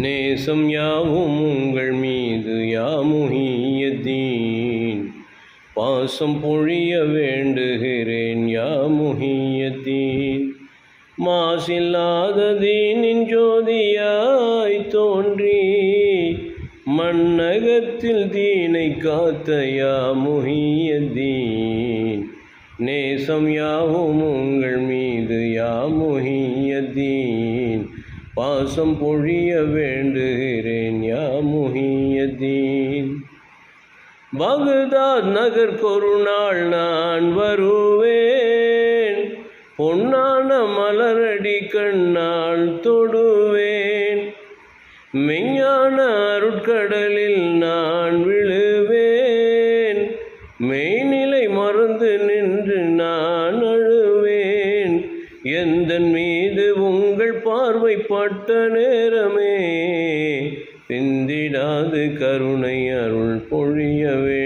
நேசம் யாவும் உங்கள் மீது யா முஹியத்தீன். பாசம் பொழிய வேண்டுகிறேன் யா முஹியத்தீன். மாசில்லாத தீனின் ஜோதியாய் தோன்றி மண்ணகத்தில் தீனை காத்த யா முஹியத்தீன். நேசம் யாவும் உங்கள் மீது யா முஹியத்தீன். பாசம் பொழிய வேண்டுகிறேன் யா முஹியத்தீன். பகதாத் நகர்க்கொரு நாள் நான் வருவேன், பொன்னான மலரடி கண்ணால் தொடுவேன். மெய்ஞான அருட்கடலில் நான் விழுவேன், மெய்நிலை மறந்து நின்று நான் அழுவேன். எந்தன் மீது உங்கள் பார்வை பட்ட நேரமே சிந்திடாது கருணை அருள் பொழியவே.